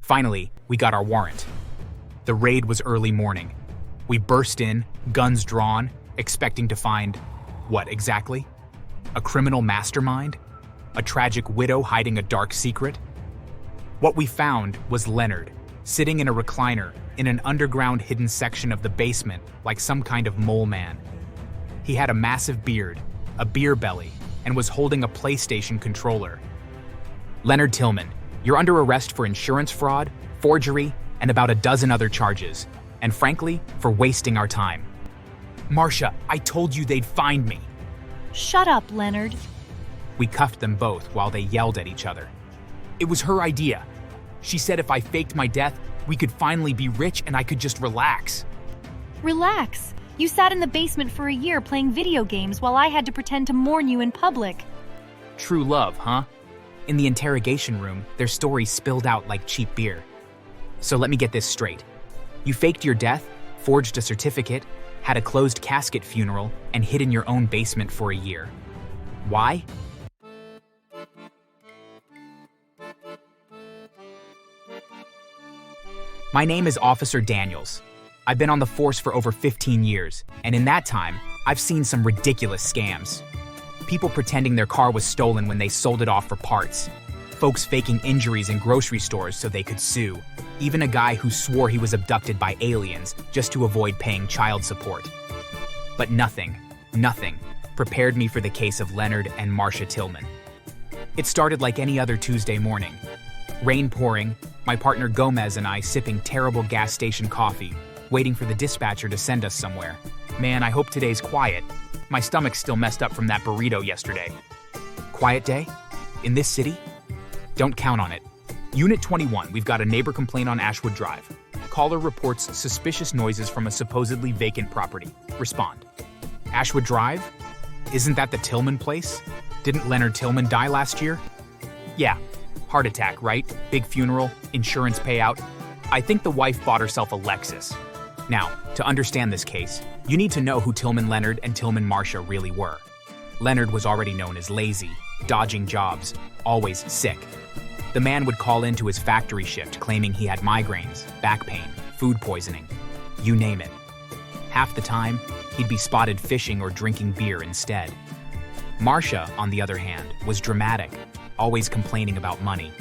Finally, we got our warrant. The raid was early morning. We burst in, guns drawn, expecting to find, what exactly? A criminal mastermind? A tragic widow hiding a dark secret? What we found was Leonard, sitting in a recliner in an underground hidden section of the basement like some kind of mole man. He had a massive beard, a beer belly, and was holding a PlayStation controller. Leonard Tillman, you're under arrest for insurance fraud, forgery, and about a dozen other charges, and frankly, for wasting our time. Marcia, I told you they'd find me. Shut up, Leonard. We cuffed them both while they yelled at each other. It was her idea. She said if I faked my death, we could finally be rich and I could just relax. Relax. You sat in the basement for a year playing video games while I had to pretend to mourn you in public. True love, huh? In the interrogation room, their stories spilled out like cheap beer. So let me get this straight. You faked your death, forged a certificate, had a closed casket funeral, and hid in your own basement for a year. Why? My name is Officer Daniels. I've been on the force for over 15 years, and in that time, I've seen some ridiculous scams. People pretending their car was stolen when they sold it off for parts. Folks faking injuries in grocery stores so they could sue. Even a guy who swore he was abducted by aliens just to avoid paying child support. But nothing prepared me for the case of Leonard and Marcia Tillman. It started like any other Tuesday morning. Rain pouring, my partner Gomez and I sipping terrible gas station coffee, waiting for the dispatcher to send us somewhere. Man, I hope today's quiet. My stomach's still messed up from that burrito yesterday. Quiet day? In this city? Don't count on it. Unit 21, we've got a neighbor complaint on Ashwood Drive. Caller reports suspicious noises from a supposedly vacant property. Respond. Ashwood Drive? Isn't that the Tillman place? Didn't Leonard Tillman die last year? Yeah, heart attack, right? Big funeral, insurance payout. I think the wife bought herself a Lexus. Now, to understand this case, you need to know who Tillman Leonard and Tillman Marcia really were. Leonard was already known as lazy, dodging jobs, always sick. The man would call into his factory shift claiming he had migraines, back pain, food poisoning, you name it. Half the time, he'd be spotted fishing or drinking beer instead. Marcia, on the other hand, was dramatic, always complaining about money.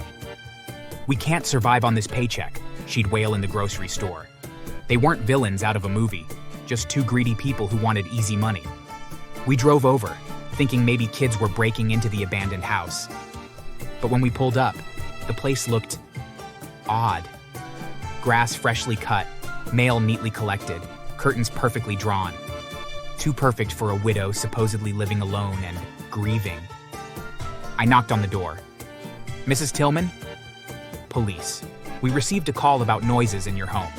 We can't survive on this paycheck, she'd wail in the grocery store. They weren't villains out of a movie, just two greedy people who wanted easy money. We drove over, thinking maybe kids were breaking into the abandoned house. But when we pulled up, the place looked odd. Grass freshly cut, mail neatly collected, curtains perfectly drawn. Too perfect for a widow supposedly living alone and grieving. I knocked on the door. Mrs. Tillman? Police. We received a call about noises in your home.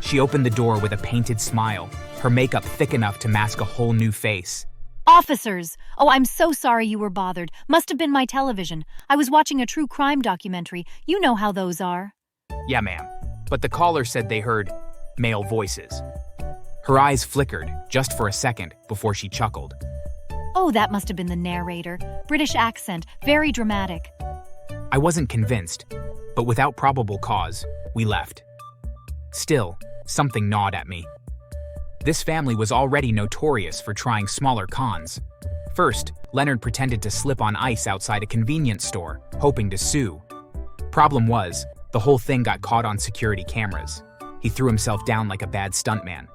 She opened the door with a painted smile, her makeup thick enough to mask a whole new face. Officers! Oh, I'm so sorry you were bothered. Must have been my television. I was watching a true crime documentary. You know how those are. Yeah, ma'am. But the caller said they heard male voices. Her eyes flickered just for a second before she chuckled. Oh, that must have been the narrator. British accent, very dramatic. I wasn't convinced, but without probable cause, we left. Still, something gnawed at me. This family was already notorious for trying smaller cons. First, Leonard pretended to slip on ice outside a convenience store, hoping to sue. Problem was, the whole thing got caught on security cameras. He threw himself down like a bad stuntman.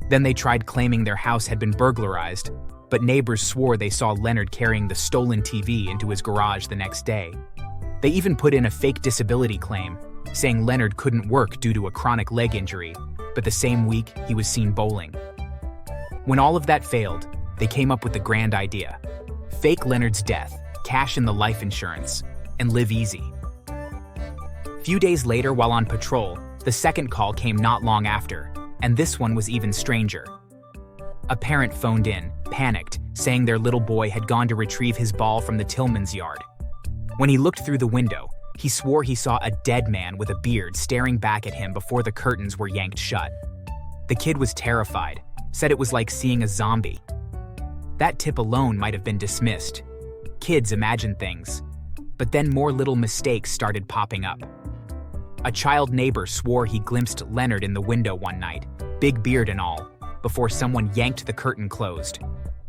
Then they tried claiming their house had been burglarized, but neighbors swore they saw Leonard carrying the stolen TV into his garage the next day. They even put in a fake disability claim, saying Leonard couldn't work due to a chronic leg injury, but the same week he was seen bowling. When all of that failed, they came up with the grand idea. Fake Leonard's death, cash in the life insurance, and live easy. Few days later, while on patrol, the second call came not long after, and this one was even stranger. A parent phoned in, panicked, saying their little boy had gone to retrieve his ball from the Tillman's yard. When he looked through the window, he swore he saw a dead man with a beard staring back at him before the curtains were yanked shut. The kid was terrified, said it was like seeing a zombie. That tip alone might have been dismissed. Kids imagine things. But then more little mistakes started popping up. A child neighbor swore he glimpsed Leonard in the window one night, big beard and all, before someone yanked the curtain closed.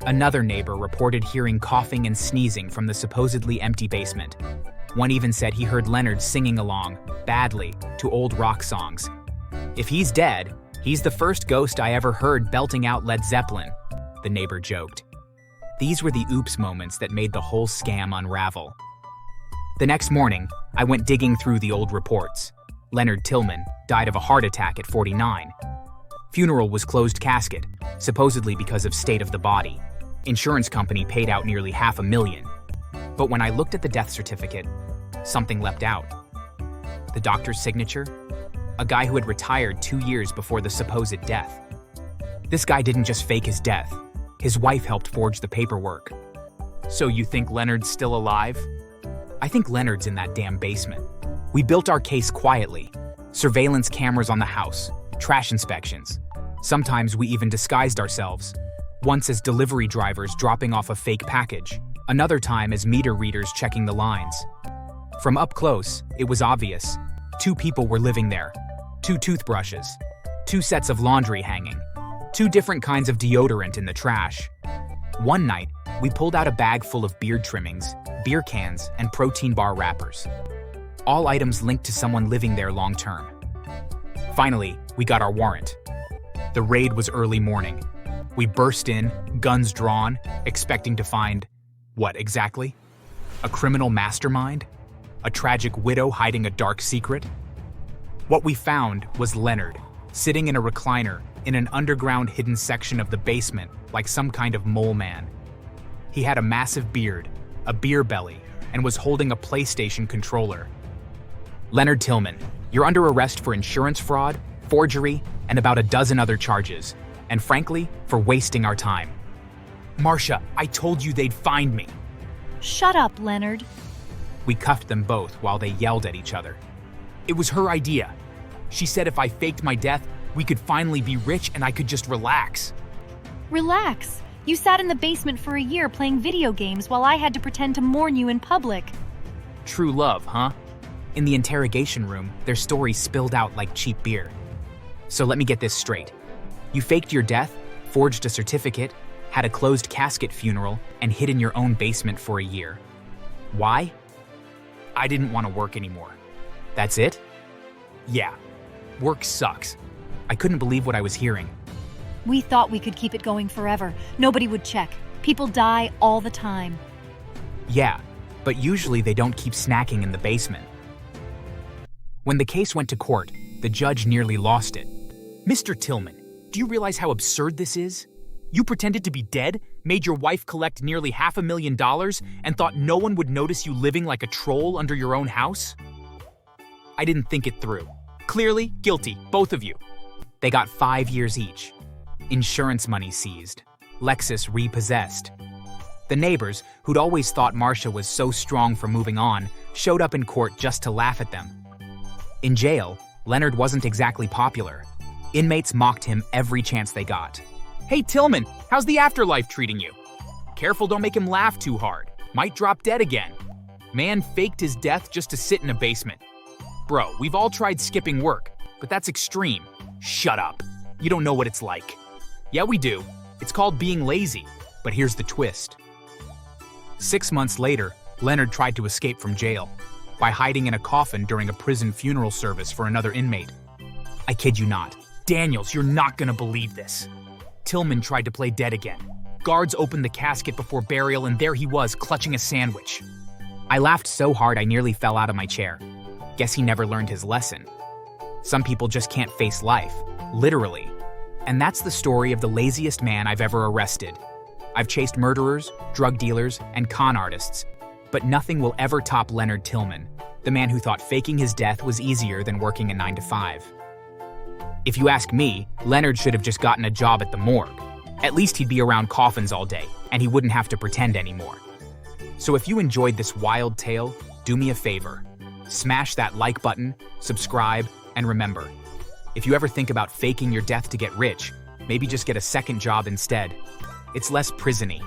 Another neighbor reported hearing coughing and sneezing from the supposedly empty basement. One even said he heard Leonard singing along, badly, to old rock songs. If he's dead, he's the first ghost I ever heard belting out Led Zeppelin, the neighbor joked. These were the oops moments that made the whole scam unravel. The next morning, I went digging through the old reports. Leonard Tillman died of a heart attack at 49. Funeral was closed casket, supposedly because of state of the body. Insurance company paid out nearly $500,000. But when I looked at the death certificate, something leapt out. The doctor's signature? A guy who had retired 2 years before the supposed death. This guy didn't just fake his death. His wife helped forge the paperwork. So you think Leonard's still alive? I think Leonard's in that damn basement. We built our case quietly. Surveillance cameras on the house, trash inspections. Sometimes we even disguised ourselves. Once as delivery drivers dropping off a fake package. Another time as meter readers checking the lines. From up close, it was obvious. 2 people were living there. 2 toothbrushes. 2 sets of laundry hanging. 2 different kinds of deodorant in the trash. One night, we pulled out a bag full of beard trimmings, beer cans, and protein bar wrappers. All items linked to someone living there long term. Finally, we got our warrant. The raid was early morning. We burst in, guns drawn, expecting to find, what exactly? A criminal mastermind? A tragic widow hiding a dark secret? What we found was Leonard, sitting in a recliner in an underground hidden section of the basement like some kind of mole man. He had a massive beard, a beer belly, and was holding a PlayStation controller. Leonard Tillman, you're under arrest for insurance fraud, forgery, and about a dozen other charges. And frankly, for wasting our time. Marcia, I told you they'd find me. Shut up, Leonard. We cuffed them both while they yelled at each other. It was her idea. She said if I faked my death, we could finally be rich and I could just relax. Relax. You sat in the basement for a year playing video games while I had to pretend to mourn you in public. True love, huh? In the interrogation room, their stories spilled out like cheap beer. So let me get this straight. You faked your death, forged a certificate, had a closed casket funeral, and hid in your own basement for a year. Why? I didn't want to work anymore. That's it? Yeah. Work sucks. I couldn't believe what I was hearing. We thought we could keep it going forever. Nobody would check. People die all the time. Yeah, but usually they don't keep snacking in the basement. When the case went to court, the judge nearly lost it. Mr. Tillman, do you realize how absurd this is? You pretended to be dead, made your wife collect nearly $500,000, and thought no one would notice you living like a troll under your own house? I didn't think it through. Clearly guilty, both of you. They got 5 years each. Insurance money seized. Lexus repossessed. The neighbors, who'd always thought Marcia was so strong for moving on, showed up in court just to laugh at them. In jail, Leonard wasn't exactly popular. Inmates mocked him every chance they got. Hey Tillman, how's the afterlife treating you? Careful, don't make him laugh too hard. Might drop dead again. Man faked his death just to sit in a basement. Bro, we've all tried skipping work, but that's extreme. Shut up. You don't know what it's like. Yeah, we do. It's called being lazy. But here's the twist. 6 months later, Leonard tried to escape from jail by hiding in a coffin during a prison funeral service for another inmate. I kid you not. Daniels, you're not gonna believe this. Tillman tried to play dead again. Guards opened the casket before burial and there he was, clutching a sandwich. I laughed so hard I nearly fell out of my chair. Guess he never learned his lesson. Some people just can't face life, literally. And that's the story of the laziest man I've ever arrested. I've chased murderers, drug dealers, and con artists, but nothing will ever top Leonard Tillman, the man who thought faking his death was easier than working a 9-to-5. If you ask me, Leonard should have just gotten a job at the morgue. At least he'd be around coffins all day, and he wouldn't have to pretend anymore. So if you enjoyed this wild tale, do me a favor. Smash that like button, subscribe, and remember, if you ever think about faking your death to get rich, maybe just get a second job instead. It's less prison-y.